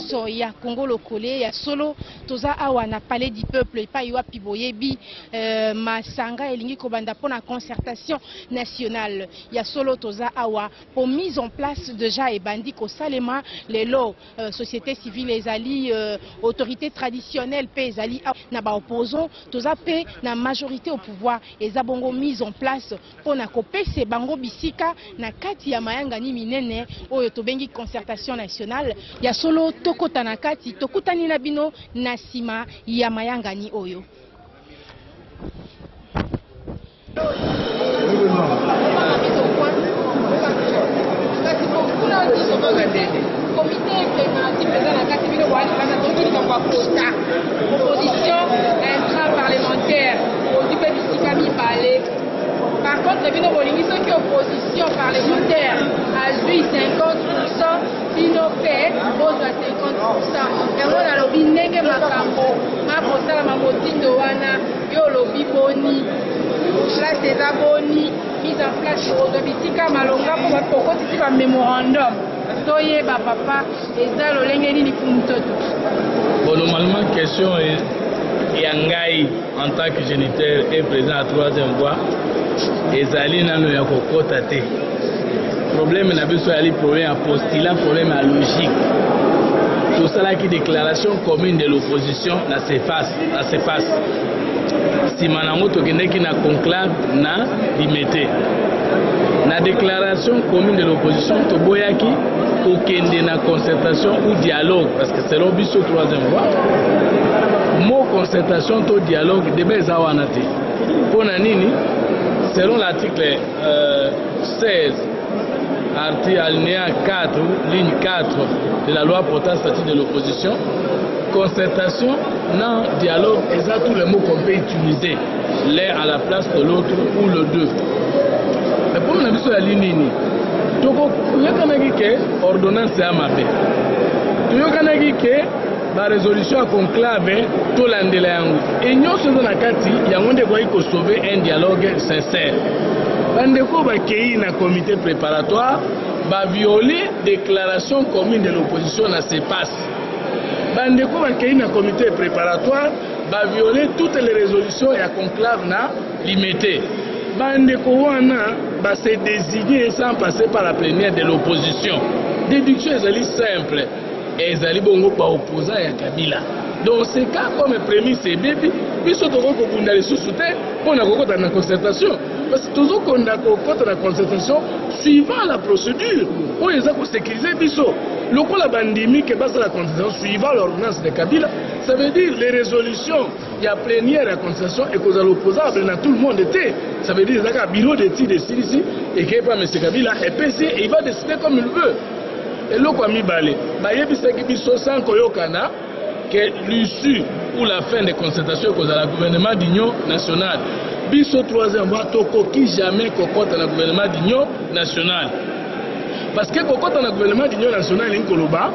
nyonso ya Congo lokole ya solo toza awa na palais du peuple pa iwa piboyebi masanga elingi kobanda pona concertation nationale ya solo toza awa pour mise en place déjà et bandi ko salema lelo société civile ezali autorité traditionnelle pe ezali na ba opposant toza pe na majorité au pouvoir ezabongo mise en place pona kopese bango bisika na kati ya mayanga ni minene oyo tobengi concertation nationale ya solo tokota na kati tokutani na bino na sima ya mayanga ni oyo. Comité implémentatif de la catégorie opposition intra-parlementaire du Bébisikami Balé. Par contre, il y a une opposition parlementaire à 50%, Pino fait, pose à 50%. Et on a lobby nègre makambo, ma posala ma motindo wana, yo lobby boni, place des abonnés, mise en place de Bébisikami Malonga pour continuer un mémorandum. Soyez papa, et ça le lengeni ni kumtoto. Bon, normalement, question est Yangai en tant que géniteur et président à troisième voie. Et Zali n'a pas de problème n'a pas problème à postulat, problème à logique. Tout cela qui déclaration commune de l'opposition n'a s'efface. Si Manangoto qui n'a conclave n'a limité. La déclaration commune de l'opposition, Toboyaki, aucune na concertation ou dialogue, parce que c'est l'objet sur troisième voie. Mot concertation ou dialogue, début zawanati. Pour Nanini, selon l'article 16, article alinéa 4, ligne 4 de la loi portant statut de l'opposition, concertation, non, dialogue, et ça tous les mots qu'on peut utiliser, l'un à la place de l'autre ou le deux. Mais pour nous, sur la ligne, il y a ordonnance à ma paix. Il y a la résolution à conclave, tout l'andelangu. Et nous sommes dans la carte, il y a un de sauver un dialogue sincère. Bandeko va créer un comité préparatoire, va violer déclaration commune de l'opposition dans ses passes. Bandeko va créer un comité préparatoire, va violer toutes les résolutions et à conclave na limité. Bandeko wana va se désigner sans passer par la plénière de l'opposition. Déduction est simple. Et Zali bongo pas opposant à Kabila. Donc c'est cas comme prémisse et bébé, puis surtout qu'on a les sous-soutés, on a encore dans la concertation. Parce que toujours qu'on a encore dans la concertation, suivant la procédure, on les a pour sécuriser biso. Le coup la bandimie qui base la concertation suivant l'ordonnance de Kabila, ça veut dire les résolutions, il y a plénière à la concertation et qu'on a l'opposable dans tout le monde était. Ça veut dire qu'il y a un bureau d'études ici et qu'il n'y a pas M. Kabila et PC et il va décider comme il veut. Et là, comme il balé, que l'issue ou la fin des concertations que le gouvernement d'union nationale, biso troisième voie, qui jamais cocotte dans le gouvernement d'union nationale. Parce que cocotte dans le gouvernement d'union nationale, il y a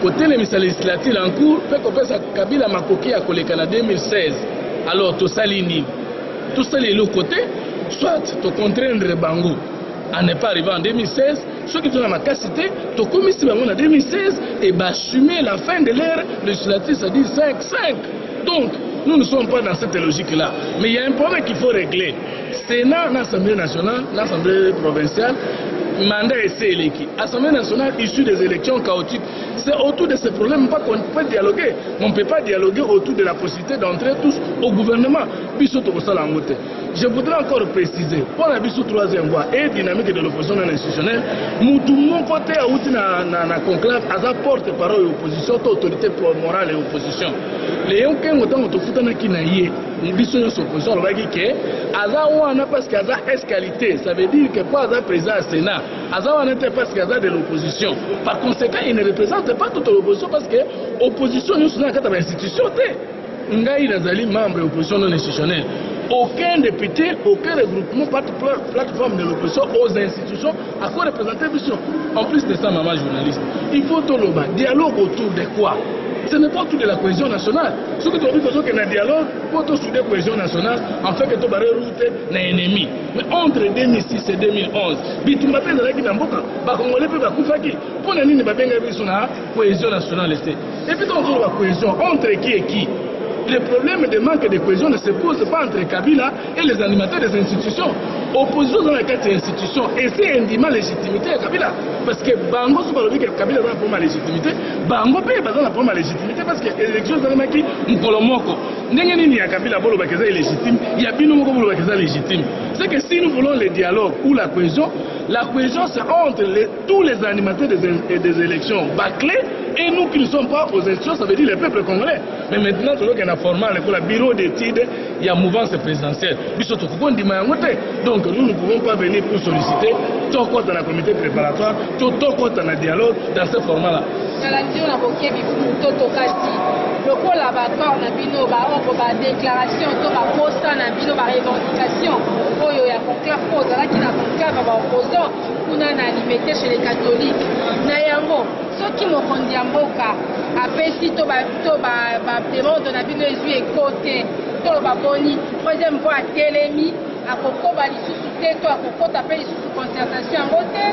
côté les missions législatives en cours, fait que Kabila Makoki a collé en 2016. Alors, tout ça, tout ça, les l'autre côté, soit tu contraindre Bango à ne pas arriver en 2016. Ceux qui sont dans ma capacité, tu commis en 2016 et assumer la fin de l'ère législative, c'est-à-dire 5-5. Donc, nous ne sommes pas dans cette logique-là. Mais il y a un problème qu'il faut régler. Sénat, l'Assemblée nationale, l'Assemblée provinciale, mandat essai l'équipe. Assemblée nationale issue des élections chaotiques. C'est autour de ces problèmes qu'on peut dialoguer. On ne peut pas dialoguer autour de la possibilité d'entrer tous au gouvernement. Je voudrais encore préciser, pour la biso troisième voie et dynamique de l'opposition non institutionnelle, nous tout le monde côté à la conclave, à la porte-parole de l'opposition, autorité morale et opposition. Les gens qui ont été foutana qui n'a eu, nous disons l'opposition, on va dire que Azawana parce qu'il y a escalité, ça veut dire que pas Aza président au Sénat, Azawana n'était pas parce qu'il y a de l'opposition. Par conséquent, il ne représente pas toute l'opposition parce que l'opposition, nous sommes dans l'institution. Ngaï Nazali, membre de l'opposition non institutionnelle. Aucun député, aucun regroupement, pas de plateforme de l'opposition aux institutions à quoi représenter l'opposition. En plus de ça, maman journaliste, il faut tout le dialogue autour de quoi? ce n'est pas tout de la cohésion nationale. Ce que tu as dit que dans le dialogue, pour tout souder la cohésion nationale, en fait que tu as route un ennemi. Mais entre 2006 et 2011, Bitumba Pe Zalaki Namboka, Bakongolais Pe Bakufaki, pour la ligne Babenga Bisona, cohésion nationale. Et puis dans la cohésion, entre qui et qui? Le problème de manque de cohésion ne se pose pas entre Kabila et les animateurs des institutions. Opposition dans la carte des institutions, et c'est indiment légitimité à Kabila. Parce que Bango, si vous que Kabila a pour ma légitimité, Bango paye pour ma légitimité parce que l'élection de Maki, Mkolomoko, n'y a Kabila Bolobakeza est légitime, il y a Binomoko Bolobakeza légitime. C'est que si nous voulons le dialogue ou la cohésion c'est entre tous les animateurs des élections bâclés et nous qui ne sommes pas aux élections, ça veut dire le peuple congolais. Mais maintenant, il y a un format, le bureau d'études, il y a mouvance présidentielle. Donc nous ne pouvons pas venir pour solliciter tout quoi dans la comité préparatoire, tout quoi dans le dialogue, dans ce format-là. Le collaborateur na bino ba déclaration to ba posta na bino ba revendication oyo ya conclave ko za ki na conclave ba opposant kuna na liberté chez les catholiques na yango soki mokondi ya mboka apesi to ba demande na bino ezwi ekote to ba boni troisième fois telemi akokoba lisusu te to akokota pe lisusu concertation yango te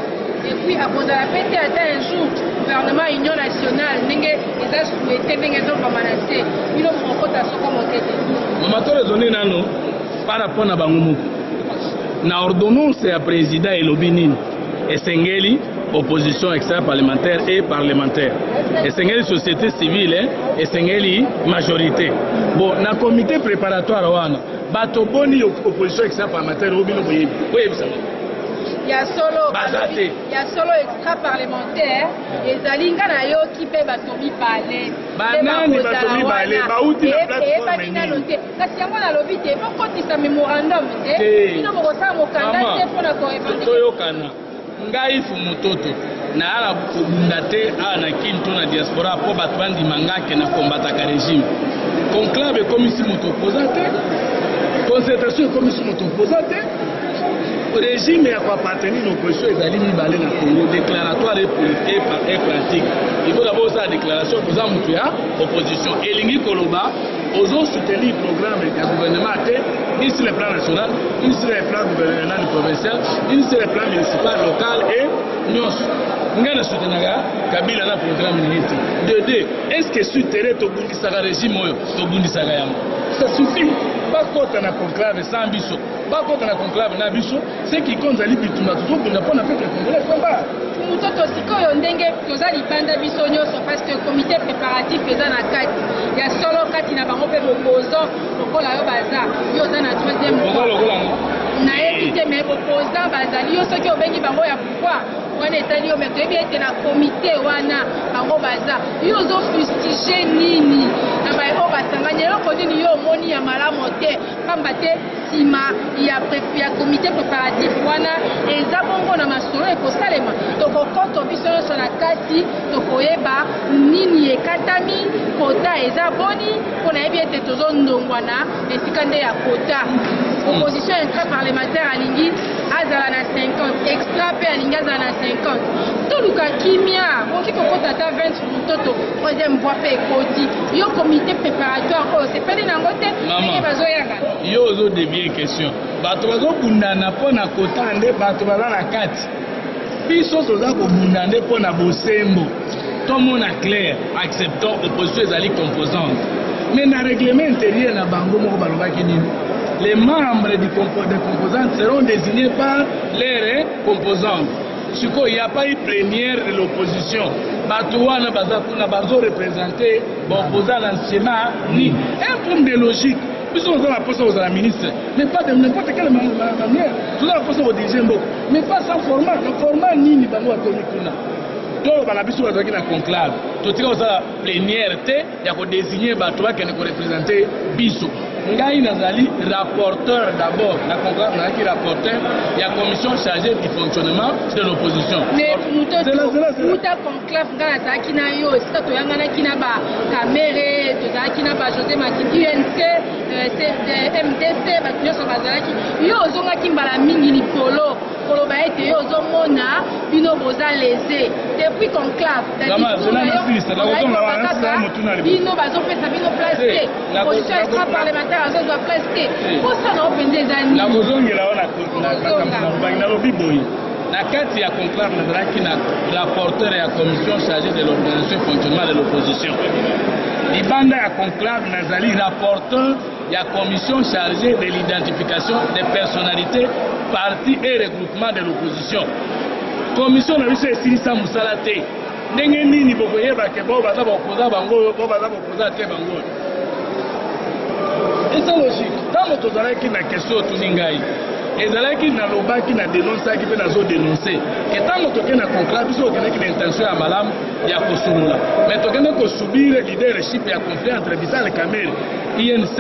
et puis akozala pe te ata un jour gouvernement union nationale ndenge eza souhaité ndenge ezokoma na se bino mokota soko motete mama tolezoni nano par rapport na bango moko na ordonnance ya président elobi nini esengeli opposition extra-parlementaire et parlementaire esengeli société civile esengeli majorité bon na comité préparatoire wana bato boni opposition extra-parlementaire obino boyebi oyebisa il y a solo extra-parlementaire et Zalinga na yo qui peut batomi parler. Banani batomi parler, bauti na plateforme nini. Kasi yango na lobi te, poko tisa memorandum te. Bino bokosa mokanda te pona ko revendiquer. Toyokana. Ngai fu mutoto. Na ala kubunda te ana kinto na diaspora po bato bandi mangake na combataka régime. Conclave komisi moto opposante. Concertation komisi moto opposante. Régime ya appartenir à l'opposition ezali mibale na Congo déclaratoire et pratique. Il faut d'abord ça déclaration pour ça mutu ya opposition elingi koloba ozo soutenir programme du gouvernement ni sur le plan national, ni sur le plan gouvernemental provincial, ni sur le plan municipal local et nyos. Ngana soutenaka Kabila na programme niti. De deux, est-ce que sur terrain to bundisaka régime oyo to bundisaka yango? Ça suffit. Bakota na conclave sans biso. Bakota na conclave na biso, c'est qui compte ali bituna tout pour ne pas na peuple congolais combat. Mutoto sikoyo ndenge toza libanda biso nyonso parce que comité préparatif eza na kati. Ya solo kati na bango pe opposant lokola yo baza. Yo za na troisième. Na éviter mais opposant bazali yo soki obengi bango ya pouvoir. Wana etali yo mais toyebi ete na comité wana bango baza. Yo zo fustiger nini? Na ba yo basanganya yo kodini yo moni ya malamu te. Pamba te sima ya comité préparatif wana eza bongo na masolo ekosalema. Tokokoto biso nyonso na kati tokoyeba nini ekatami kota eza boni mpona yebi ete tozondongwana esika nde ya kota. Opposition intra-parlementaire alingi azala na 50, extra pe alingi azala na 50. Toluka kimia, oki kokota ta 20 mutoto, troisième voie pe ekoti. Yo comité préparatoire oyo sepeli nango te ndenge bazoyanga. Yo ozo devie question. Bato bazobundana mpona kota nde bato baza na kati. Biso toza kobunda nde mpona bosembo. Tout le monde est clair, acceptant opposition ezali composante. Mais na règlement intérieur na bango moko balobaki nini? Les membres des composantes seront désignés par leurs composantes. Il n'y a pas eu plénière de l'opposition. Batouana Bazo représenté l'opposant dans le Sénat, ni un point de logique. Nous sommes dans la poste aux ministres, mais pas de n'importe quelle manière. Nous avons la poste aux dirigeants, mais pas sans format. Le format ni ni bango atomikuna. Donc, la biso va na conclave. Tout ce qui est plénière, il y a désigner Batouana qui est représenté biso. Ngai nazali rapporteur d'abord, la conclave nazali rapporteur, il y a commission chargée du fonctionnement de l'opposition. Mais muta conclave nga nazali na yo, esika toyangana kina ba Kamere, tozali na ba José Makindi UNC, MDC, ba nyonso bazalaki. Yo ozonga kimbala mingi likolo. koloba ete yo ozomona bino boza lésé depuis conclave bino bazopesa bino place te position extra parlementaire azozwa place te posa na openza eza nini nakozongela wana nalobi boye na kati ya conclave nazalaki na rapporteur ya commission chargée de l'organisation et fonctionnement de l'opposition libanda ya conclave nazali rapporteur ya commission chargée de l'identification des personnalités partis et regroupement de l'opposition commission na biso esilisa mosala te ndenge nini bokoyeba ke bao baza bakoza bango oyo bao baza bakoza te bango oyo eza logique ntango tozalaki na question otuni ngai ezalaki nalobaki na denonsaki mpe nazodénonce ke ntango tokende na conclave biso okendaki na intention ya malamu ya kosolola mais tokende kosubir leadership ya conflit entre Vital Kamerhe INC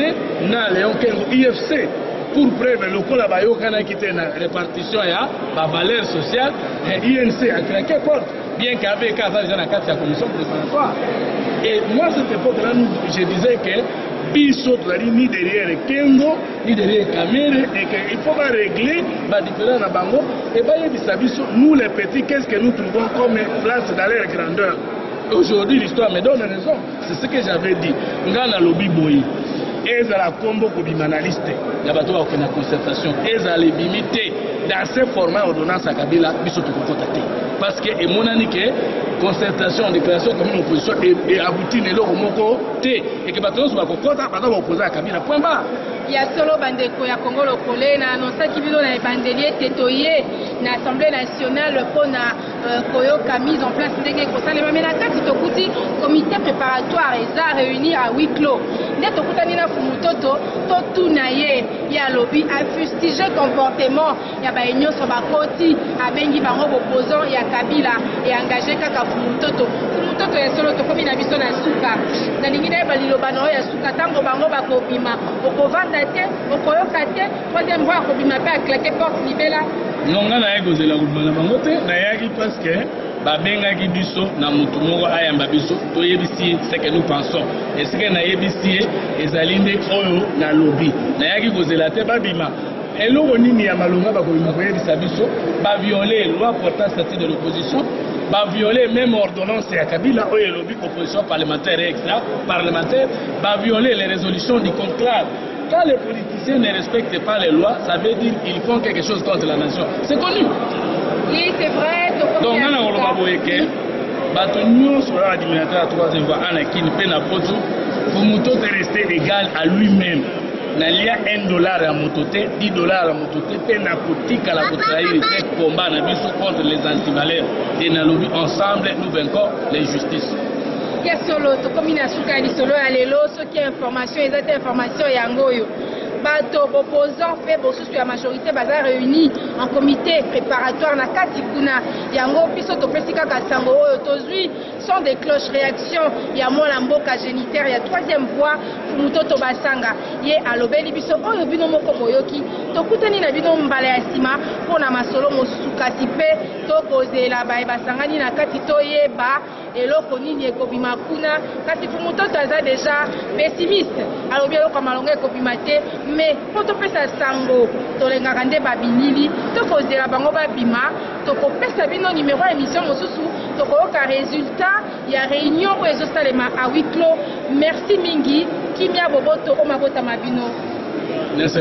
na Léon Kengo IFC pour preuve lokola bayokanaki te na répartition ya bavaleur sociale INC a claqué porte bien qu'avec aza déjà na kati ya commission préparatoire et moi cette époque-là je disais que biso tozali ni derrière Kengo ni derrière Kamerhe et qu'il faut pas régler la différence na bango et bayebisa biso nous les petits qu'est-ce que nous trouvons comme place dans leur grandeur. Aujourd'hui l'histoire me donne raison, c'est ce que j'avais dit ngana lobi boyi ezala kombo kobima na liste ya bato bakokenda concertation ezala ebimi te dans ce format ordonnance ya Kabila biso tokokota te parce que emonani ke concertation déclaration commune opposition et abouti na eloko moko te et que bato nyonso bakokota baza baopposa ya Kabila point barre ya solo bandeko ya Congo lokole na anonsaki bino na ebandeli ete toye na Assemblée nationale mpona koyoka mise en place ndenge ekosalema me na kati tokuti comité préparatoire eza réunir à huis clos nde tokutani na Fumutoto totuna ye ya alobi afustige comportement ya baye nyonso bakoti abengi bango boposant ya Kabila e engagé kaka Fumutoto ya solo tokomi na biso na suka nalingi nayeba liloba na oyo ya suka ntango bango bakobima okovanda te okoyoka te troisième fois akobima mpe aclake porte libela nonga naye kozela kobima na bango te nayaki parce que babengaki biso na mutu moko ayamba biso toyebisi ye ce que nous pensons esike nayebisi ye ezali nde oyo nalobi nayaki kozela te babima eloko nini ya malonga bakobima koyebisa biso baviole loi portant statut de l'opposition bavioler même ordonnance ya Kabila oyo elobi opposition parlementaire et extra parlementaire bavioler les résolutions du conclave. Quand les politiciens ne respectent pas les lois, ça veut dire qu'ils font quelque chose contre la nation. C'est connu. Oui, c'est vrai. Donc, on a dit que nous sommes administrateurs à troisième voie, Anakin, Penapoto, Fumutoto est resté égal à lui-même. Il y a $1 à mototé, $10 à mototé, Penapotique à la Botraïre, c'est combat contre les antivaleurs. Et nous ensemble, nous vaincons l'injustice. Solo to komina suka ni solo ya lelo soki information ezate information yango yo bato opposant pe bosusu ya majorité baza réunis en comité préparatoire na kati kuna yango biso topesi kaka sango oyo tozwi son des cloches réaction ya mwana mboka génitaire ya troisième voie Fumutoto Basanga ye alobeli biso oyo bino moko boyoki tokutani na bino mbala ya nsima mpona masolo mosusu kasi mpe tokozela baye basangani na kati toyeba eloko nini ekobima kuna kasi Fumutoto aza déjà pessimiste alobi eloko malonga ekobima te mais mpo topesa sango tolengaka nde babinili tokozela bango babima tokopesa bino numéro ya émission mosusu tokoyoka résultat ya réunion oyo ezosalema à huis clos. Merci mingi Kimia Boboto omabota mabino. Merci.